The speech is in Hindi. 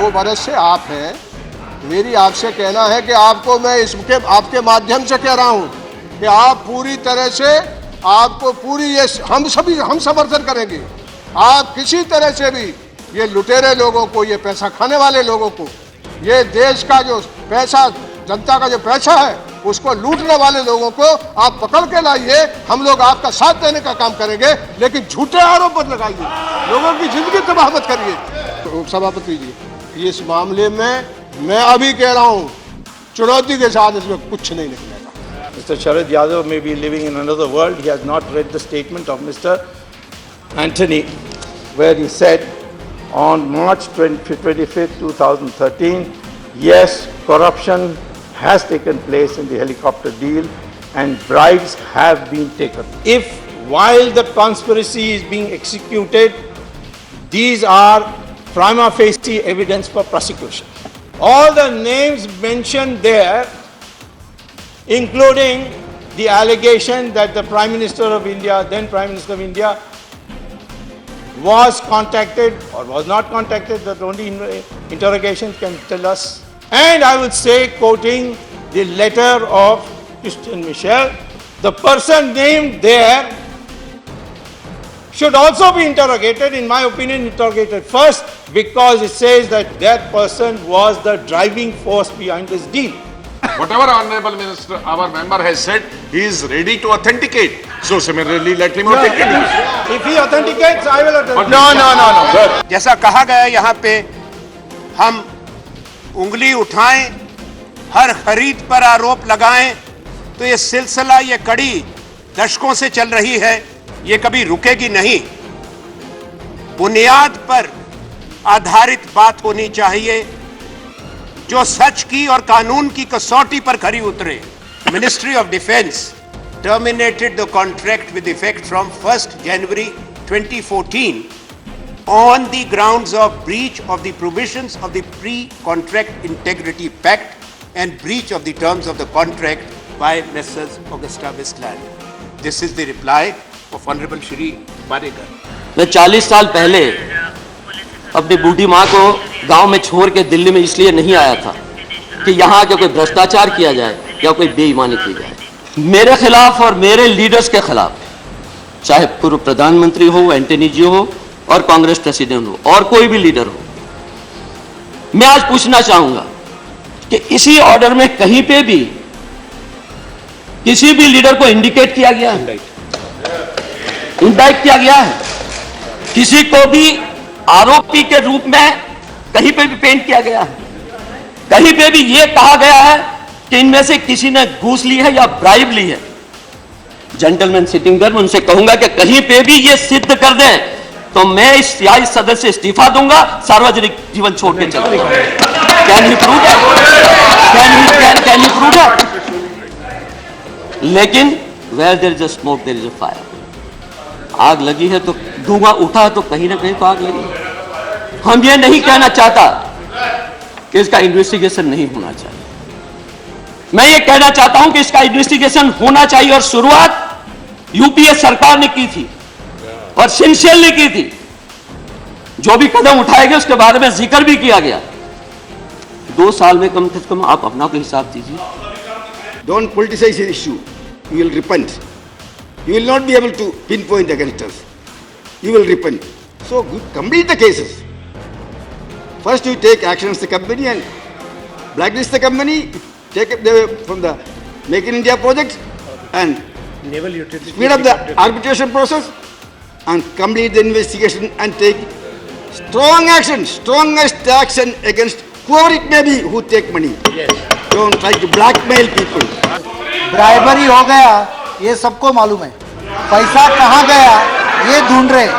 2 बरस से आप हैं, मेरी आपसे कहना है कि आपको मैं इसके आपके माध्यम से कह रहा हूं कि आप पूरी तरह से, आपको पूरी ये हम समर्थन करेंगे। आप किसी तरह से भी ये लुटेरे लोगों को, ये पैसा खाने वाले लोगों को, ये देश का जो पैसा, जनता का जो पैसा है, उसको लूटने वाले लोगों को आप पकड़ के लाइए। हम लोग आपका साथ देने का काम करेंगे, लेकिन झूठे आरोप मत लगाइए, लोगों की जिंदगी तबाह मत करिए। तो सभापति जी, इस मामले में मैं अभी कह रहा हूं, चुनौती के साथ इसमें कुछ नहीं निकलेगा। Mr. Sharad Yadav may be living in another world. He has not read the statement of Mr. Anthony, where he said on March 25th, 2013, yes, corruption has taken place in the helicopter deal and bribes have been taken. If while the conspiracy is being executed, these are prima facie evidence for prosecution. All the names mentioned there, including the allegation that the Prime Minister of India, then Prime Minister of India, was contacted or was not contacted, that only interrogation can tell us. And I would say, quoting the letter of Christian Michel, the person named there should also be interrogated, in my opinion, interrogated first, because it says that that person was the driving force behind this deal. Whatever Honorable Minister, our member has said, he is ready to authenticate. So similarly, let him authenticate. If he authenticates, I will authenticate. No. जैसा कहा गया यहाँ पे, हम उंगली उठाएं, हर खरीद पर आरोप लगाएं, तो ये सिलसिला, ये कड़ी दशकों से चल रही है, ये कभी रुकेगी नहीं। बुनियाद पर आधारित बात होनी चाहिए, जो सच की और कानून की कसौटी पर खरी उतरे। Ministry of defence terminated the contract with effect from 1st January 2014 on the grounds of breach of the provisions of the Pre-Contract Integrity Pact and breach of the terms of the contract by Messrs. Augusta Westland. This is the reply of Honorable Shri Parekar. मैं 40 साल पहले अपनी बूढ़ी माँ को गांव में छोड़ के दिल्ली में इसलिए नहीं आया था कि यहाँ आके कोई भ्रष्टाचार किया जाए या कोई बेईमानी की जाए। मेरे खिलाफ और मेरे लीडर्स के खिलाफ, चाहे पूर्व प्रधानमंत्री हो, एंटनी जी हो और कांग्रेस प्रेसिडेंट हो और कोई भी लीडर हो, मैं आज पूछना चाहूंगा कि इसी ऑर्डर में कहीं पे भी किसी भी लीडर को इंडिकेट किया गया है, इंडाइट किया गया है, किसी को भी आरोपी के रूप में कहीं पे भी पेंट किया गया है, कहीं पे भी यह कहा गया है कि इनमें से किसी ने घूस ली है या ब्राइब ली है। जेंटलमैन सिटिंग देयर, मैं उनसे कहूंगा कि कहीं पे भी ये सिद्ध कर दें तो मैं इस सदस्य से इस्तीफा दूंगा, सार्वजनिक जीवन छोड़ के चलूंगा। Can he prove that? Can he prove that? लेकिन where there is a smoke there is a fire. आग लगी है तो धुआं उठा तो कहीं ना कहीं तो आग लगी। हम ये नहीं कहना चाहता कि इसका इन्वेस्टिगेशन नहीं होना चाहिए, मैं ये कहना चाहता हूं कि इसका इन्वेस्टिगेशन होना चाहिए और शुरुआत यूपीए सरकार ने की थी और सिंसियरली की थी। जो भी कदम उठाए गए उसके बारे में जिक्र भी किया गया। 2 साल में कम से कम आप अपना को हिसाब दीजिए। Don't politicize the issue. You will repent. You will not be able to pinpoint against us. You will repent. So complete the cases. First, you take action as the company and blacklist the company. Take it from the Make in India project and speed up the arbitration process and complete the investigation and take strong action, strongest action against whoever it may be who take money. Yes. Don't try to blackmail people. Bribery हो गया, ये सबको मालूम है। पैसा कहाँ गया ये ढूंढ रहे हैं।